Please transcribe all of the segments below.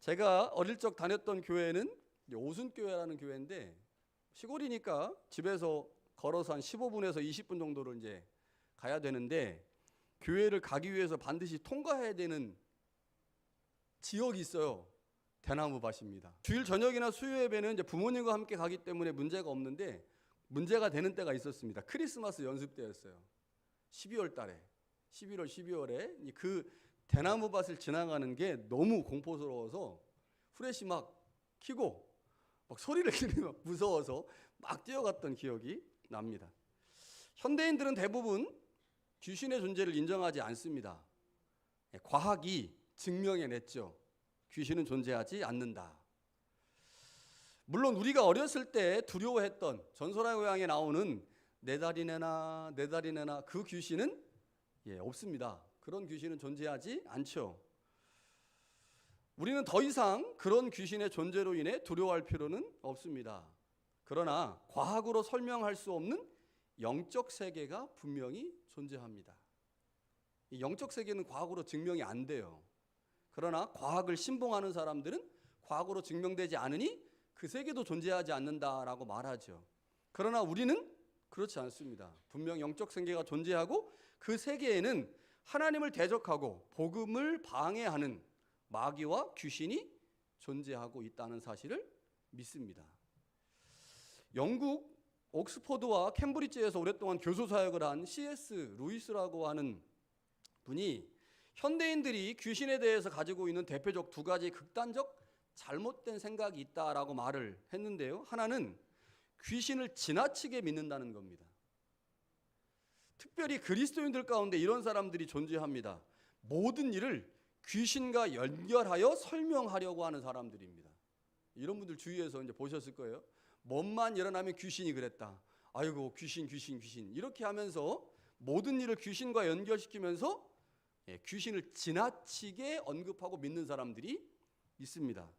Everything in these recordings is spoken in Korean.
제가 어릴 적 다녔던 교회는 오순교회라는 교회인데 시골이니까 집에서 걸어서 한 15분에서 20분 정도를 이제 가야 되는데 교회를 가기 위해서 반드시 통과해야 되는 지역이 있어요. 대나무밭입니다. 주일 저녁이나 수요 예배는 이제 부모님과 함께 가기 때문에 문제가 없는데 문제가 되는 때가 있었습니다. 크리스마스 연습 때였어요. 12월 달에 11월 12월에 그 대나무밭을 지나가는 게 너무 공포스러워서 후레쉬 막 켜고 막 소리를 지르며 무서워서 막 뛰어갔던 기억이 납니다. 현대인들은 대부분 귀신의 존재를 인정하지 않습니다. 과학이 증명해냈죠. 귀신은 존재하지 않는다. 물론 우리가 어렸을 때 두려워했던 전설의 고향에 나오는 내 다리 내놔 내 다리 내놔 그 귀신은 없습니다. 그런 귀신은 존재하지 않죠. 우리는 더 이상 그런 귀신의 존재로 인해 두려워할 필요는 없습니다. 그러나 과학으로 설명할 수 없는 영적 세계가 분명히 존재합니다. 이 영적 세계는 과학으로 증명이 안 돼요. 그러나 과학을 신봉하는 사람들은 과학으로 증명되지 않으니 그 세계도 존재하지 않는다라고 말하죠. 그러나 우리는 그렇지 않습니다. 분명 영적 세계가 존재하고 그 세계에는 하나님을 대적하고 복음을 방해하는 마귀와 귀신이 존재하고 있다는 사실을 믿습니다. 영국 옥스퍼드와 캠브리지에서 오랫동안 교수 사역을 한 C.S. 루이스라고 하는 분이 현대인들이 귀신에 대해서 가지고 있는 대표적 두 가지 극단적 잘못된 생각이 있다라고 말을 했는데요. 하나는 귀신을 지나치게 믿는다는 겁니다. 특별히 그리스도인들 가운데 이런 사람들이 존재합니다. 모든 일을 귀신과 연결하여 설명하려고 하는 사람들입니다. 이런 분들 주위에서 이제 보셨을 거예요. 뭔만 일어나면 귀신이 그랬다. 아이고 귀신 이렇게 하면서 모든 일을 귀신과 연결시키면서 귀신을 지나치게 언급하고 믿는 사람들이 있습니다.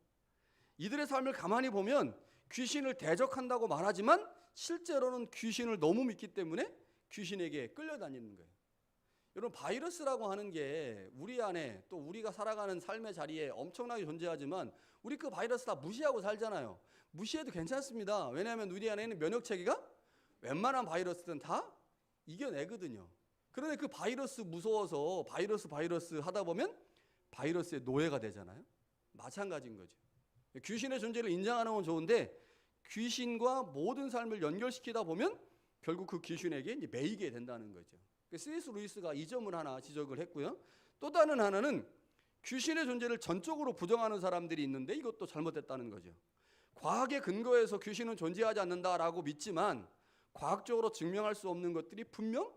이들의 삶을 가만히 보면 귀신을 대적한다고 말하지만 실제로는 귀신을 너무 믿기 때문에 귀신에게 끌려다니는 거예요. 여러분, 바이러스라고 하는 게 우리 안에 또 우리가 살아가는 삶의 자리에 엄청나게 존재하지만 우리 그 바이러스 다 무시하고 살잖아요. 무시해도 괜찮습니다. 왜냐하면 우리 안에 있는 면역체계가 웬만한 바이러스든 다 이겨내거든요. 그런데 그 바이러스 무서워서 바이러스 하다 보면 바이러스의 노예가 되잖아요. 마찬가지인 거죠. 귀신의 존재를 인정하는 건 좋은데 귀신과 모든 삶을 연결시키다 보면 결국 그 귀신에게 매이게 된다는 거죠. C.S. 루이스가 이 점을 하나 지적을 했고요. 또 다른 하나는 귀신의 존재를 전적으로 부정하는 사람들이 있는데 이것도 잘못됐다는 거죠. 과학에 근거해서 귀신은 존재하지 않는다라고 믿지만 과학적으로 증명할 수 없는 것들이 분명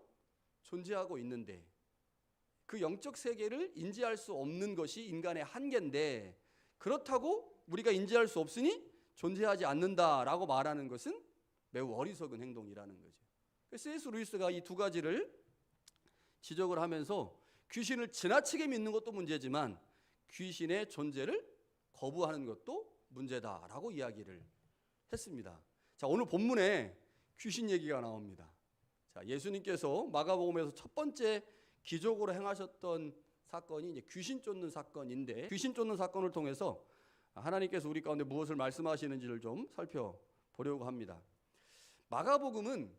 존재하고 있는데 그 영적 세계를 인지할 수 없는 것이 인간의 한계인데 그렇다고 우리가 인지할 수 없으니 존재하지 않는다라고 말하는 것은 매우 어리석은 행동이라는 거죠. C.S. 루이스가 이 두 가지를 지적을 하면서 귀신을 지나치게 믿는 것도 문제지만 귀신의 존재를 거부하는 것도 문제다라고 이야기를 했습니다. 자, 오늘 본문에 귀신 얘기가 나옵니다. 자, 예수님께서 마가복음에서 첫 번째 기적으로 행하셨던 사건이 이제 귀신 쫓는 사건인데 귀신 쫓는 사건을 통해서 하나님께서 우리 가운데 무엇을 말씀하시는지를 좀 살펴보려고 합니다. 마가복음은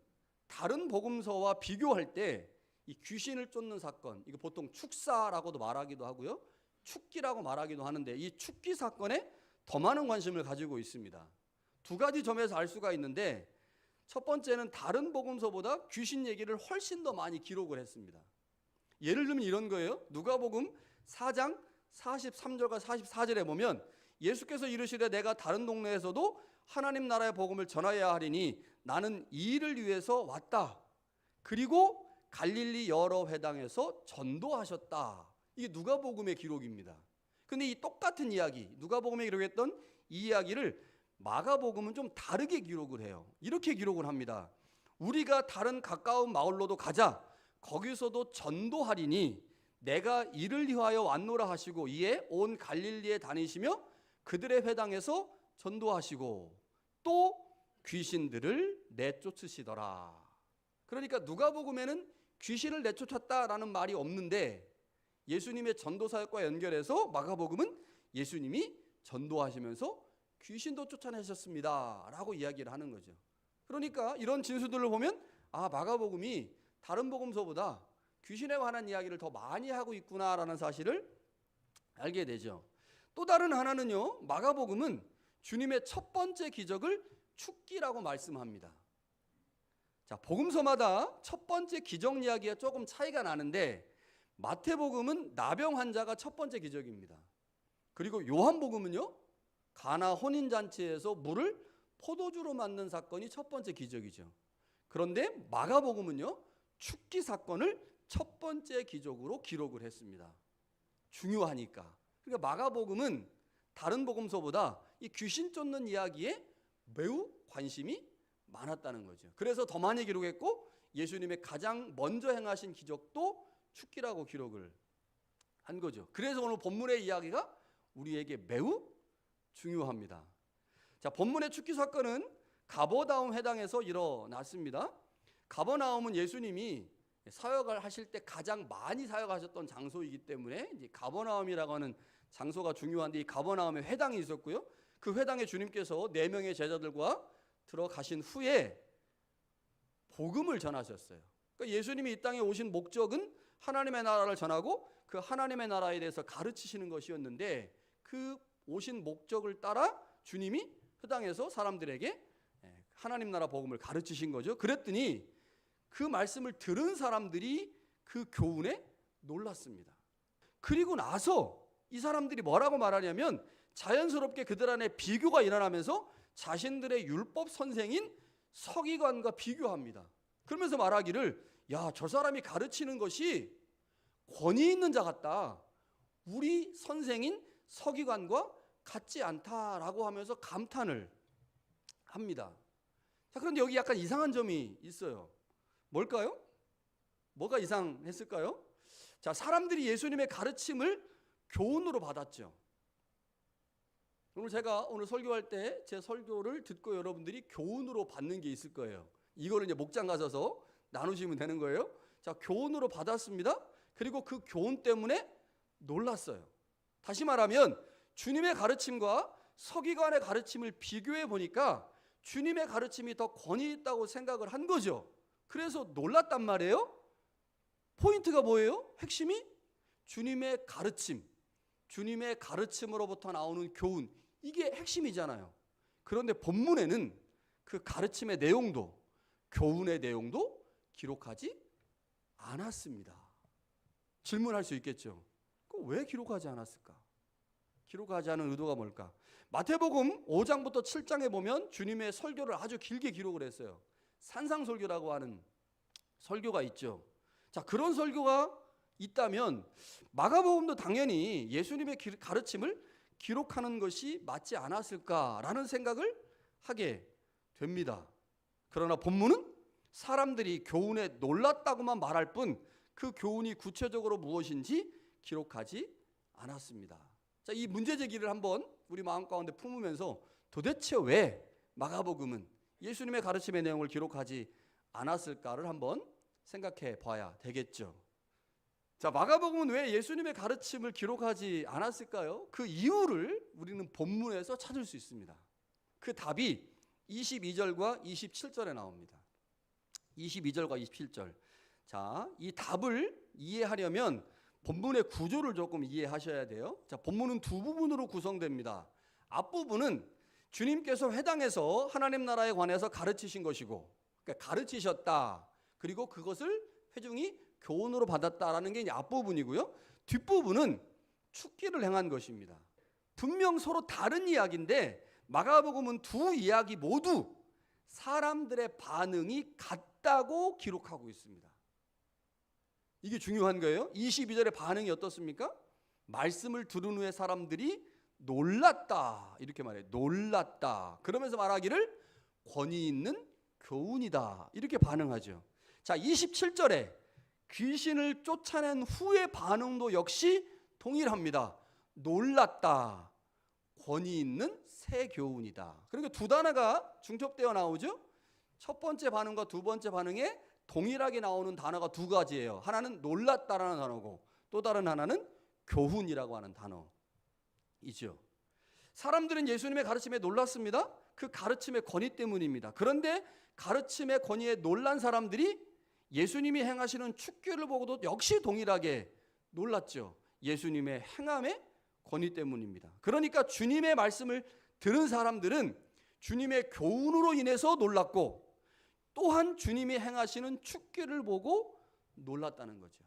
다른 복음서와 비교할 때 이 귀신을 쫓는 사건, 이거 보통 축사라고도 말하기도 하고요, 축기라고 말하기도 하는데 이 축기 사건에 더 많은 관심을 가지고 있습니다. 두 가지 점에서 알 수가 있는데 첫 번째는 다른 복음서보다 귀신 얘기를 훨씬 더 많이 기록을 했습니다. 예를 들면 이런 거예요. 누가복음 4장 43절과 44절에 보면 예수께서 이르시되 내가 다른 동네에서도 하나님 나라의 복음을 전하여야 하리니 나는 이 일을 위해서 왔다. 그리고 갈릴리 여러 회당에서 전도하셨다. 이게 누가복음의 기록입니다. 근데 이 똑같은 이야기, 누가복음에 기록했던 이 이야기를 마가복음은 좀 다르게 기록을 해요. 이렇게 기록을 합니다. 우리가 다른 가까운 마을로도 가자. 거기서도 전도하리니 내가 이를 위하여 왔노라 하시고 이에 온 갈릴리에 다니시며 그들의 회당에서 전도하시고 또 귀신들을 내쫓으시더라. 그러니까 누가복음에는 귀신을 내쫓았다라는 말이 없는데 예수님의 전도 사역과 연결해서 마가복음은 예수님이 전도하시면서 귀신도 쫓아내셨습니다 라고 이야기를 하는 거죠. 그러니까 이런 진수들을 보면 마가복음이 다른 복음서보다 귀신에 관한 이야기를 더 많이 하고 있구나라는 사실을 알게 되죠. 또 다른 하나는요, 마가복음은 주님의 첫 번째 기적을 축기라고 말씀합니다. 자, 복음서마다 첫 번째 기적 이야기가 조금 차이가 나는데 마태복음은 나병 환자가 첫 번째 기적입니다. 그리고 요한복음은요, 가나 혼인잔치에서 물을 포도주로 만든 사건이 첫 번째 기적이죠. 그런데 마가복음은요, 축기 사건을 첫 번째 기적으로 기록을 했습니다. 중요하니까. 그러니까 마가복음은 다른 복음서보다 이 귀신 쫓는 이야기에 매우 관심이 많았다는 거죠. 그래서 더 많이 기록했고 예수님의 가장 먼저 행하신 기적도 축기라고 기록을 한 거죠. 그래서 오늘 본문의 이야기가 우리에게 매우 중요합니다. 자, 본문의 축기 사건은 가버나움 회당에서 일어났습니다. 가버나움은 예수님이 사역을 하실 때 가장 많이 사역하셨던 장소이기 때문에 이제 가버나움이라고 하는 장소가 중요한데, 이 가버나움에 회당이 있었고요. 그 회당에 주님께서 4명의 제자들과 들어가신 후에 복음을 전하셨어요. 그러니까 예수님이 이 땅에 오신 목적은 하나님의 나라를 전하고 그 하나님의 나라에 대해서 가르치시는 것이었는데, 그 오신 목적을 따라 주님이 회당에서 사람들에게 하나님 나라 복음을 가르치신 거죠. 그랬더니 그 말씀을 들은 사람들이 그 교훈에 놀랐습니다. 그리고 나서 이 사람들이 뭐라고 말하냐면 자연스럽게 그들 안에 비교가 일어나면서 자신들의 율법 선생인 서기관과 비교합니다. 그러면서 말하기를, 야, 저 사람이 가르치는 것이 권위 있는 자 같다. 우리 선생인 서기관과 같지 않다라고 하면서 감탄을 합니다. 자, 그런데 여기 약간 이상한 점이 있어요. 뭘까요? 뭐가 이상했을까요? 자, 사람들이 예수님의 가르침을 교훈으로 받았죠. 제가 오늘 설교할 때 제 설교를 듣고 여러분들이 교훈으로 받는 게 있을 거예요. 이거를 이제 목장 가셔서 나누시면 되는 거예요. 자, 교훈으로 받았습니다. 그리고 그 교훈 때문에 놀랐어요. 다시 말하면 주님의 가르침과 서기관의 가르침을 비교해 보니까 주님의 가르침이 더 권위 있다고 생각을 한 거죠. 그래서 놀랐단 말이에요. 포인트가 뭐예요? 핵심이 주님의 가르침, 주님의 가르침으로부터 나오는 교훈, 이게 핵심이잖아요. 그런데 본문에는 그 가르침의 내용도, 교훈의 내용도 기록하지 않았습니다. 질문할 수 있겠죠. 왜 기록하지 않았을까? 기록하지 않은 의도가 뭘까? 마태복음 5장부터 7장에 보면 주님의 설교를 아주 길게 기록을 했어요. 산상설교라고 하는 설교가 있죠. 자, 그런 설교가 있다면 마가복음도 당연히 예수님의 가르침을 기록하는 것이 맞지 않았을까라는 생각을 하게 됩니다. 그러나 본문은 사람들이 교훈에 놀랐다고만 말할 뿐 그 교훈이 구체적으로 무엇인지 기록하지 않았습니다. 자, 이 문제 제기를 한번 우리 마음 가운데 품으면서 도대체 왜 마가복음은 예수님의 가르침의 내용을 기록하지 않았을까를 한번 생각해 봐야 되겠죠. 자, 마가복음은 왜 예수님의 가르침을 기록하지 않았을까요? 그 이유를 우리는 본문에서 찾을 수 있습니다. 그 답이 22절과 27절에 나옵니다. 22절과 27절. 자, 이 답을 이해하려면 본문의 구조를 조금 이해하셔야 돼요. 자, 본문은 두 부분으로 구성됩니다. 앞부분은 주님께서 회당에서 하나님 나라에 관해서 가르치신 것이고, 그러니까 가르치셨다. 그리고 그것을 회중이 교훈으로 받았다라는 게 이제 앞부분이고요. 뒷부분은 축기를 행한 것입니다. 분명 서로 다른 이야기인데 마가복음은 두 이야기 모두 사람들의 반응이 같다고 기록하고 있습니다. 이게 중요한 거예요. 22절의 반응이 어떻습니까? 말씀을 들은 후에 사람들이 놀랐다. 이렇게 말해요. 놀랐다. 그러면서 말하기를 권위 있는 교훈이다. 이렇게 반응하죠. 자, 27절에 귀신을 쫓아낸 후의 반응도 역시 동일합니다. 놀랐다. 권위 있는 새 교훈이다. 그러니까 두 단어가 중첩되어 나오죠. 첫 번째 반응과 두 번째 반응에 동일하게 나오는 단어가 두 가지예요. 하나는 놀랐다라는 단어고 또 다른 하나는 교훈이라고 하는 단어이죠. 사람들은 예수님의 가르침에 놀랐습니다. 그 가르침의 권위 때문입니다. 그런데 가르침의 권위에 놀란 사람들이 예수님이 행하시는 축기를 보고도 역시 동일하게 놀랐죠. 예수님의 행함의 권위 때문입니다. 그러니까 주님의 말씀을 들은 사람들은 주님의 교훈으로 인해서 놀랐고, 또한 주님이 행하시는 축기를 보고 놀랐다는 거죠.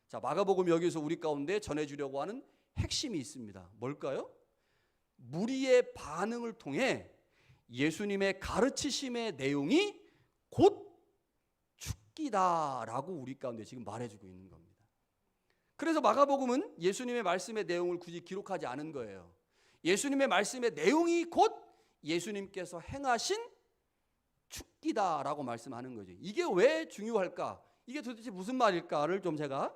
자, 마가복음 여기서 우리 가운데 전해주려고 하는 핵심이 있습니다. 뭘까요? 무리의 반응을 통해 예수님의 가르치심의 내용이 곧 축기다라고 우리 가운데 지금 말해주고 있는 겁니다. 그래서 마가복음은 예수님의 말씀의 내용을 굳이 기록하지 않은 거예요. 예수님의 말씀의 내용이 곧 예수님께서 행하신 축기다라고 말씀하는 거죠. 이게 왜 중요할까? 이게 도대체 무슨 말일까를 좀 제가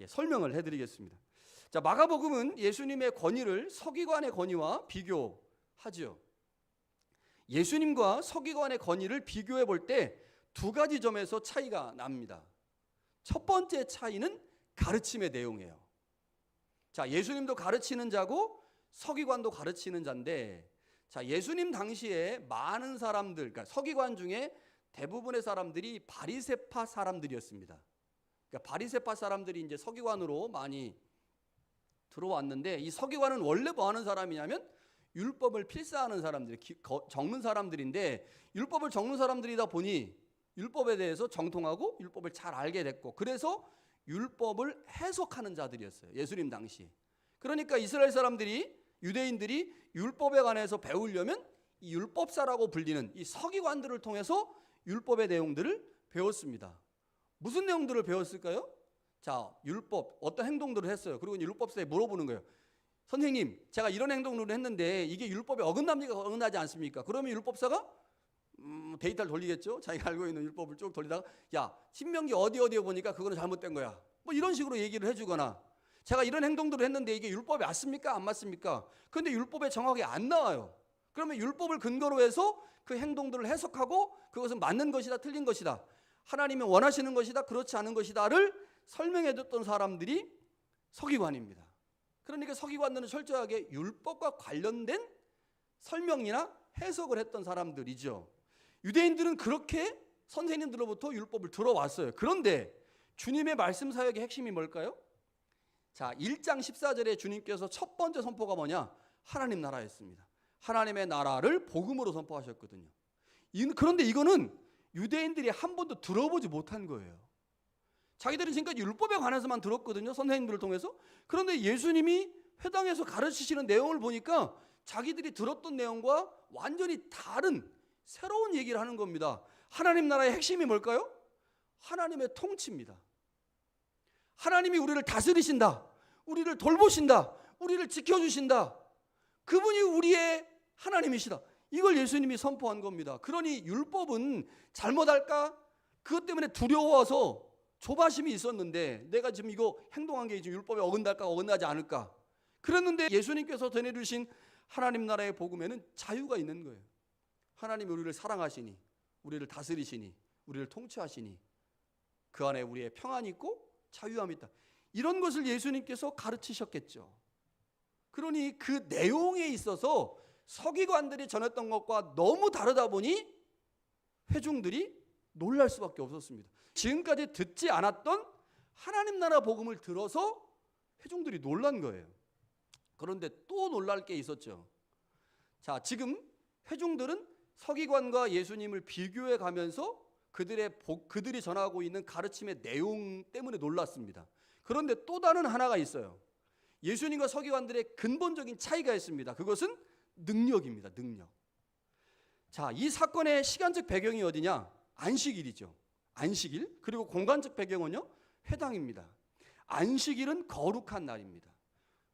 설명을 해드리겠습니다. 자, 마가복음은 예수님의 권위를 서기관의 권위와 비교하죠. 예수님과 서기관의 권위를 비교해 볼 때 두 가지 점에서 차이가 납니다. 첫 번째 차이는 가르침의 내용이에요. 자, 예수님도 가르치는 자고 서기관도 가르치는 자인데, 자, 예수님 당시에 많은 사람들, 그러니까 서기관 중에 대부분의 사람들이 바리새파 사람들이었습니다. 그러니까 바리새파 사람들이 이제 서기관으로 많이 들어왔는데, 이 서기관은 원래 뭐 하는 사람이냐면 율법을 필사하는 사람들, 적는 사람들인데, 율법을 적는 사람들이다 보니 율법에 대해서 정통하고 율법을 잘 알게 됐고, 그래서 율법을 해석하는 자들이었어요. 예수님 당시. 그러니까 이스라엘 사람들이, 유대인들이 율법에 관해서 배우려면 이 율법사라고 불리는 이 서기관들을 통해서 율법의 내용들을 배웠습니다. 무슨 내용들을 배웠을까요? 자, 율법 어떤 행동들을 했어요. 그리고 율법사에 물어보는 거예요. 선생님, 제가 이런 행동을 했는데 이게 율법에 어긋납니까? 어긋나지 않습니까? 그러면 율법사가 데이터를 돌리겠죠. 자기가 알고 있는 율법을 쭉 돌리다가, 야, 신명기 어디에 보니까 그거는 잘못된 거야, 뭐 이런 식으로 얘기를 해주거나, 제가 이런 행동들을 했는데 이게 율법에 맞습니까? 안 맞습니까? 그런데 율법에 정확하게 안 나와요. 그러면 율법을 근거로 해서 그 행동들을 해석하고 그것은 맞는 것이다, 틀린 것이다, 하나님이 원하시는 것이다, 그렇지 않은 것이다를 설명해 줬던 사람들이 서기관입니다. 그러니까 서기관들은 철저하게 율법과 관련된 설명이나 해석을 했던 사람들이죠. 유대인들은 그렇게 선생님들로부터 율법을 들어왔어요. 그런데 주님의 말씀 사역의 핵심이 뭘까요? 자, 1장 14절에 주님께서 첫 번째 선포가 뭐냐? 하나님 나라였습니다. 하나님의 나라를 복음으로 선포하셨거든요. 그런데 이거는 유대인들이 한 번도 들어보지 못한 거예요. 자기들은 지금까지 율법에 관해서만 들었거든요, 선생님들을 통해서. 그런데 예수님이 회당에서 가르치시는 내용을 보니까 자기들이 들었던 내용과 완전히 다른 새로운 얘기를 하는 겁니다. 하나님 나라의 핵심이 뭘까요? 하나님의 통치입니다. 하나님이 우리를 다스리신다, 우리를 돌보신다, 우리를 지켜주신다, 그분이 우리의 하나님이시다, 이걸 예수님이 선포한 겁니다. 그러니 율법은 잘못할까? 그것 때문에 두려워서 조바심이 있었는데, 내가 지금 이거 행동한 게 지금 율법에 어긋날까 어긋나지 않을까, 그랬는데 예수님께서 전해주신 하나님 나라의 복음에는 자유가 있는 거예요. 하나님이 우리를 사랑하시니, 우리를 다스리시니, 우리를 통치하시니 그 안에 우리의 평안이 있고 자유함이 있다, 이런 것을 예수님께서 가르치셨겠죠. 그러니 그 내용에 있어서 서기관들이 전했던 것과 너무 다르다 보니 회중들이 놀랄 수밖에 없었습니다. 지금까지 듣지 않았던 하나님 나라 복음을 들어서 회중들이 놀란 거예요. 그런데 또 놀랄 게 있었죠. 자, 지금 회중들은 서기관과 예수님을 비교해 가면서 그들이 전하고 있는 가르침의 내용 때문에 놀랐습니다. 그런데 또 다른 하나가 있어요. 예수님과 서기관들의 근본적인 차이가 있습니다. 그것은 능력입니다. 능력. 자, 이 사건의 시간적 배경이 어디냐? 안식일이죠. 안식일. 그리고 공간적 배경은요, 회당입니다. 안식일은 거룩한 날입니다.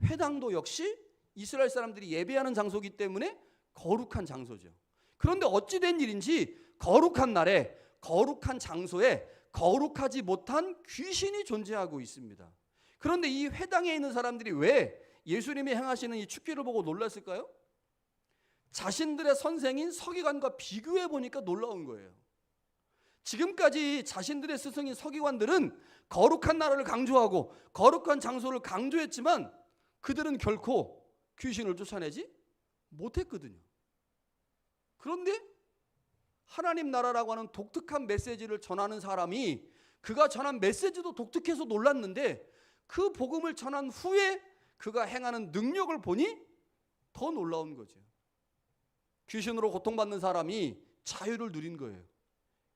회당도 역시 이스라엘 사람들이 예배하는 장소이기 때문에 거룩한 장소죠. 그런데 어찌된 일인지 거룩한 날에, 거룩한 장소에 거룩하지 못한 귀신이 존재하고 있습니다. 그런데 이 회당에 있는 사람들이 왜 예수님이 행하시는 이 축기를 보고 놀랐을까요? 자신들의 선생인 서기관과 비교해 보니까 놀라운 거예요. 지금까지 자신들의 스승인 서기관들은 거룩한 나라를 강조하고 거룩한 장소를 강조했지만 그들은 결코 귀신을 쫓아내지 못했거든요. 그런데 하나님 나라라고 하는 독특한 메시지를 전하는 사람이 그가 전한 메시지도 독특해서 놀랐는데 그 복음을 전한 후에 그가 행하는 능력을 보니 더 놀라운 거죠. 귀신으로 고통받는 사람이 자유를 누린 거예요.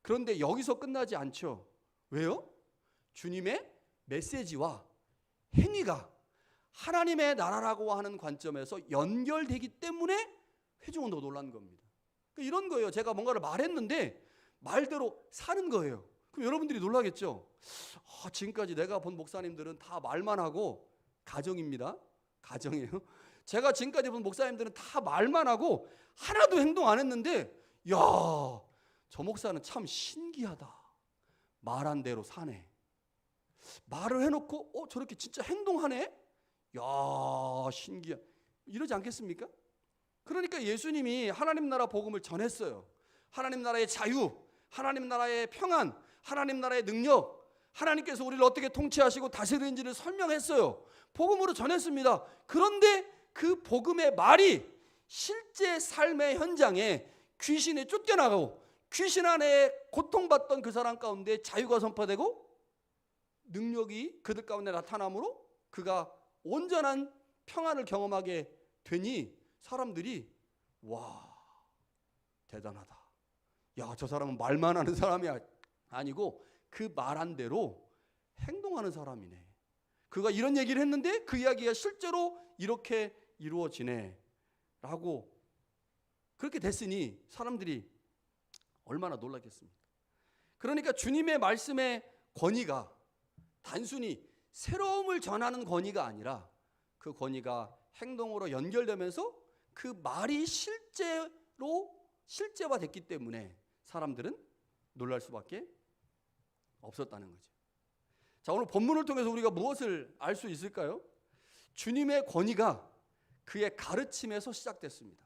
그런데 여기서 끝나지 않죠. 왜요? 주님의 메시지와 행위가 하나님의 나라라고 하는 관점에서 연결되기 때문에 회중은 더 놀란 겁니다. 이런 거예요. 제가 뭔가를 말했는데 말대로 사는 거예요. 그럼 여러분들이 놀라겠죠. 지금까지 내가 본 목사님들은 다 말만 하고, 가정입니다. 가정이에요. 제가 지금까지 본 목사님들은 다 말만 하고 하나도 행동 안 했는데, 야, 저 목사는 참 신기하다. 말한 대로 사네. 말을 해놓고 저렇게 진짜 행동하네. 야, 신기해. 이러지 않겠습니까? 그러니까 예수님이 하나님 나라 복음을 전했어요. 하나님 나라의 자유, 하나님 나라의 평안, 하나님 나라의 능력, 하나님께서 우리를 어떻게 통치하시고 다스리는지를 설명했어요. 복음으로 전했습니다. 그런데 그 복음의 말이 실제 삶의 현장에 귀신이 쫓겨나가고 귀신 안에 고통받던 그 사람 가운데 자유가 선포되고 능력이 그들 가운데 나타나므로 그가 온전한 평안을 경험하게 되니 사람들이 와, 대단하다. 야, 저 사람은 말만 하는 사람이 아니고 그 말한 대로 행동하는 사람이네. 그가 이런 얘기를 했는데 그 이야기가 실제로 이렇게 이루어지네 라고 그렇게 됐으니 사람들이 얼마나 놀랐겠습니까? 그러니까 주님의 말씀의 권위가 단순히 새로움을 전하는 권위가 아니라 그 권위가 행동으로 연결되면서 그 말이 실제화됐기 때문에 사람들은 놀랄 수밖에 없었다는 거죠. 자, 오늘 본문을 통해서 우리가 무엇을 알 수 있을까요? 주님의 권위가 그의 가르침에서 시작됐습니다.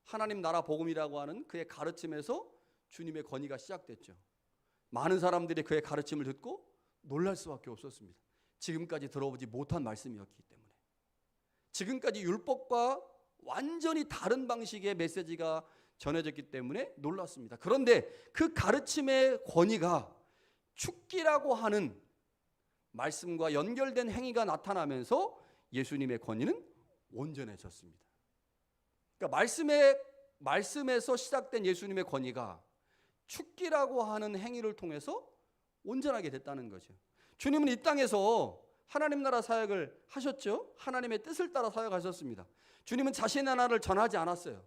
하나님 나라 복음이라고 하는 그의 가르침에서 주님의 권위가 시작됐죠. 많은 사람들이 그의 가르침을 듣고 놀랄 수밖에 없었습니다. 지금까지 들어보지 못한 말씀이었기 때문에. 지금까지 율법과 완전히 다른 방식의 메시지가 전해졌기 때문에 놀랐습니다. 그런데 그 가르침의 권위가 축기라고 하는 말씀과 연결된 행위가 나타나면서 예수님의 권위는 온전해졌습니다. 그러니까 말씀에서 시작된 예수님의 권위가 축기라고 하는 행위를 통해서 온전하게 됐다는 거죠. 주님은 이 땅에서 하나님 나라 사역을 하셨죠. 하나님의 뜻을 따라 사역하셨습니다. 주님은 자신의 나라를 전하지 않았어요.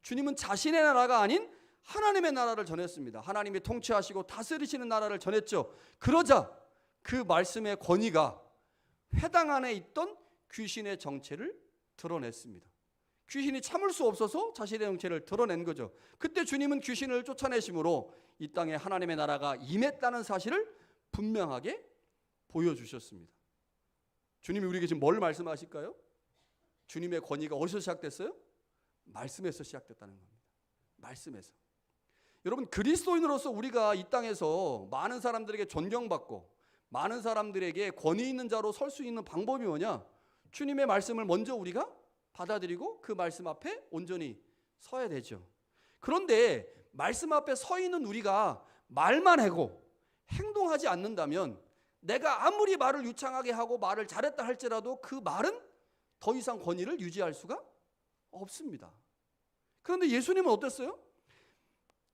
주님은 자신의 나라가 아닌 하나님의 나라를 전했습니다. 하나님이 통치하시고 다스리시는 나라를 전했죠. 그러자 그 말씀의 권위가 회당 안에 있던 귀신의 정체를 드러냈습니다. 귀신이 참을 수 없어서 자신의 정체를 드러낸 거죠. 그때 주님은 귀신을 쫓아내심으로 이 땅에 하나님의 나라가 임했다는 사실을 분명하게 보여주셨습니다. 주님이 우리에게 지금 뭘 말씀하실까요? 주님의 권위가 어디서 시작됐어요? 말씀에서 시작됐다는 겁니다. 말씀에서. 여러분, 그리스도인으로서 우리가 이 땅에서 많은 사람들에게 존경받고 많은 사람들에게 권위 있는 자로 설 수 있는 방법이 뭐냐? 주님의 말씀을 먼저 우리가 받아들이고 그 말씀 앞에 온전히 서야 되죠. 그런데 말씀 앞에 서 있는 우리가 말만 하고 행동하지 않는다면 내가 아무리 말을 유창하게 하고 말을 잘했다 할지라도 그 말은 더 이상 권위를 유지할 수가 없습니다. 그런데 예수님은 어땠어요?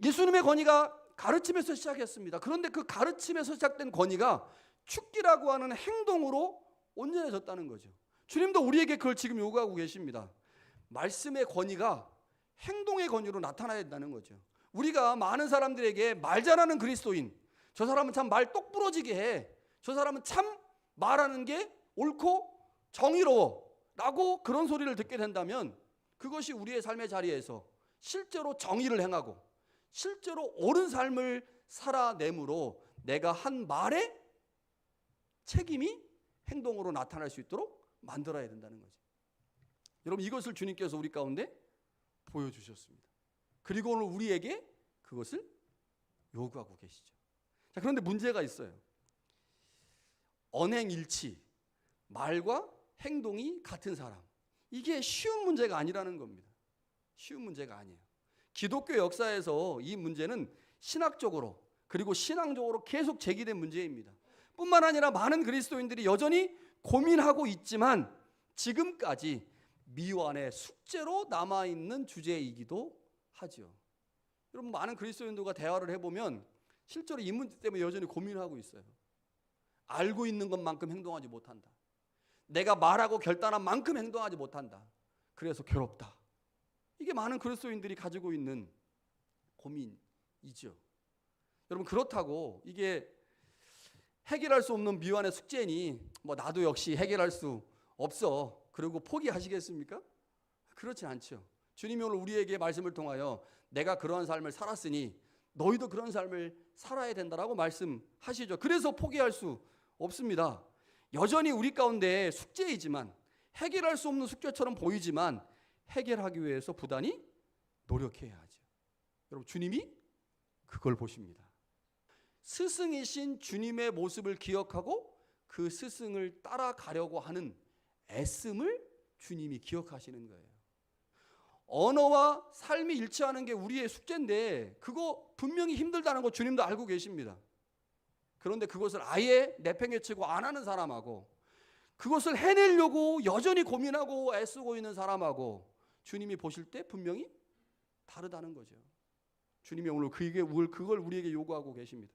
예수님의 권위가 가르침에서 시작했습니다. 그런데 그 가르침에서 시작된 권위가 축기라고 하는 행동으로 온전해졌다는 거죠. 주님도 우리에게 그걸 지금 요구하고 계십니다. 말씀의 권위가 행동의 권위로 나타나야 된다는 거죠. 우리가 많은 사람들에게 말 잘하는 그리스도인, 저 사람은 참 말 똑부러지게 해, 저 사람은 참 말하는 게 옳고 정의로워 라고 그런 소리를 듣게 된다면 그것이 우리의 삶의 자리에서 실제로 정의를 행하고 실제로 옳은 삶을 살아내므로 내가 한 말에 책임이 행동으로 나타날 수 있도록 만들어야 된다는 거죠. 여러분, 이것을 주님께서 우리 가운데 보여주셨습니다. 그리고 오늘 우리에게 그것을 요구하고 계시죠. 자, 그런데 문제가 있어요. 언행일치, 말과 행동이 같은 사람, 이게 쉬운 문제가 아니라는 겁니다. 쉬운 문제가 아니에요. 기독교 역사에서 이 문제는 신학적으로 그리고 신앙적으로 계속 제기된 문제입니다. 뿐만 아니라 많은 그리스도인들이 여전히 고민하고 있지만 지금까지 미완의 숙제로 남아있는 주제이기도 하죠. 여러분, 많은 그리스도인들과 대화를 해보면 실제로 이 문제 때문에 여전히 고민하고 있어요. 알고 있는 것만큼 행동하지 못한다. 내가 말하고 결단한 만큼 행동하지 못한다. 그래서 괴롭다. 이게 많은 그리스도인들이 가지고 있는 고민이죠. 여러분, 그렇다고 이게 해결할 수 없는 미완의 숙제니 나도 역시 해결할 수 없어, 그리고 포기하시겠습니까? 그렇지 않죠. 주님이 오늘 우리에게 말씀을 통하여 내가 그러한 삶을 살았으니 너희도 그런 삶을 살아야 된다라고 말씀하시죠. 그래서 포기할 수 없습니다. 여전히 우리 가운데 숙제이지만, 해결할 수 없는 숙제처럼 보이지만 해결하기 위해서 부단히 노력해야 하죠. 여러분, 주님이 그걸 보십니다. 스승이신 주님의 모습을 기억하고 그 스승을 따라가려고 하는 애씀을 주님이 기억하시는 거예요. 언어와 삶이 일치하는 게 우리의 숙제인데 그거 분명히 힘들다는 거 주님도 알고 계십니다. 그런데 그것을 아예 내팽개치고 안 하는 사람하고, 그것을 해내려고 여전히 고민하고 애쓰고 있는 사람하고 주님이 보실 때 분명히 다르다는 거죠. 주님이 오늘 그걸 우리에게 요구하고 계십니다.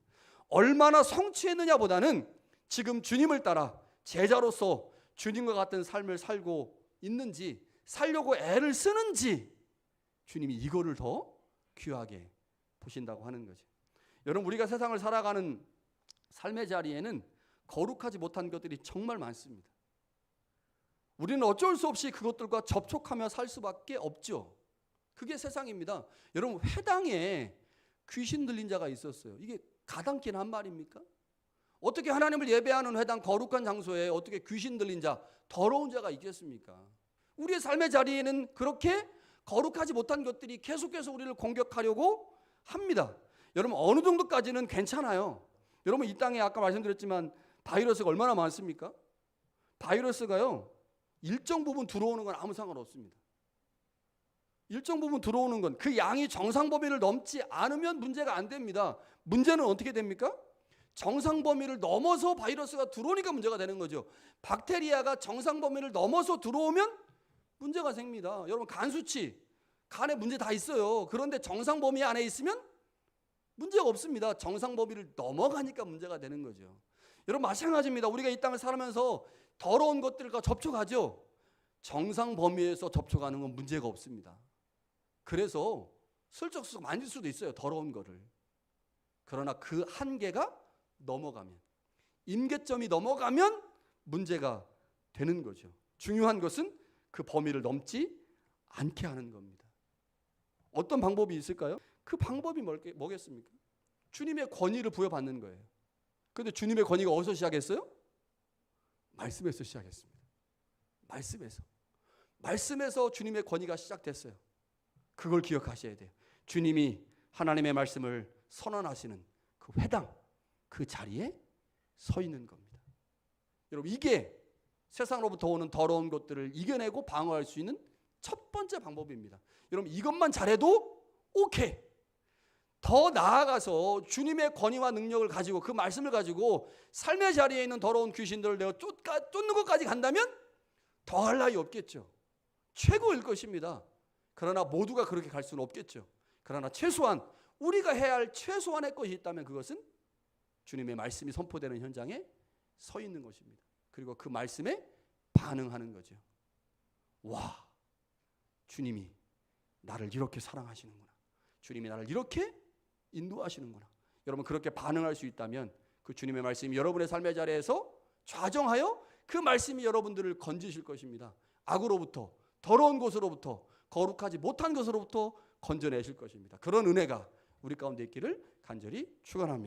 얼마나 성취했느냐보다는 지금 주님을 따라 제자로서 주님과 같은 삶을 살고 있는지, 살려고 애를 쓰는지 주님이 이거를 더 귀하게 보신다고 하는 거죠. 여러분, 우리가 세상을 살아가는 삶의 자리에는 거룩하지 못한 것들이 정말 많습니다. 우리는 어쩔 수 없이 그것들과 접촉하며 살 수밖에 없죠. 그게 세상입니다. 여러분, 회당에 귀신 들린 자가 있었어요. 이게 가당키는 한 말입니까? 어떻게 하나님을 예배하는 회당, 거룩한 장소에 어떻게 귀신 들린 자, 더러운 자가 있겠습니까? 우리의 삶의 자리에는 그렇게 거룩하지 못한 것들이 계속해서 우리를 공격하려고 합니다. 여러분, 어느 정도까지는 괜찮아요. 여러분, 이 땅에 아까 말씀드렸지만 바이러스가 얼마나 많습니까? 바이러스가요, 일정 부분 들어오는 건 아무 상관없습니다. 일정 부분 들어오는 건 그 양이 정상 범위를 넘지 않으면 문제가 안 됩니다. 문제는 어떻게 됩니까? 정상 범위를 넘어서 바이러스가 들어오니까 문제가 되는 거죠. 박테리아가 정상 범위를 넘어서 들어오면 문제가 생깁니다. 여러분, 간 수치, 간에 문제 다 있어요. 그런데 정상 범위 안에 있으면 문제가 없습니다. 정상 범위를 넘어가니까 문제가 되는 거죠. 여러분, 마찬가지입니다. 우리가 이 땅을 살아면서 더러운 것들과 접촉하죠. 정상 범위에서 접촉하는 건 문제가 없습니다. 그래서 슬쩍 만질 수도 있어요, 더러운 거를. 그러나 그 한계가 넘어가면, 임계점이 넘어가면 문제가 되는 거죠. 중요한 것은 그 범위를 넘지 않게 하는 겁니다. 어떤 방법이 있을까요? 그 방법이 뭐겠습니까? 주님의 권위를 부여받는 거예요. 그런데 주님의 권위가 어디서 시작했어요? 말씀에서 시작했습니다. 말씀에서 주님의 권위가 시작됐어요. 그걸 기억하셔야 돼요. 주님이 하나님의 말씀을 선언하시는 그 회당, 그 자리에 서 있는 겁니다. 여러분, 이게 세상으로부터 오는 더러운 것들을 이겨내고 방어할 수 있는 첫 번째 방법입니다. 여러분, 이것만 잘해도 오케이. 더 나아가서 주님의 권위와 능력을 가지고, 그 말씀을 가지고 삶의 자리에 있는 더러운 귀신들을 내가 쫓는 것까지 간다면 더할 나위 없겠죠. 최고일 것입니다. 그러나 모두가 그렇게 갈 수는 없겠죠. 그러나 최소한 우리가 해야 할 최소한의 것이 있다면 그것은 주님의 말씀이 선포되는 현장에 서 있는 것입니다. 그리고 그 말씀에 반응하는 거죠. 와, 주님이 나를 이렇게 사랑하시는구나. 주님이 나를 이렇게 인도하시는구나. 여러분, 그렇게 반응할 수 있다면 그 주님의 말씀이 여러분의 삶의 자리에서 좌정하여 그 말씀이 여러분들을 건지실 것입니다. 악으로부터, 더러운 곳으로부터, 거룩하지 못한 것으로부터 건져내실 것입니다. 그런 은혜가 우리 가운데 있기를 간절히 축원합니다.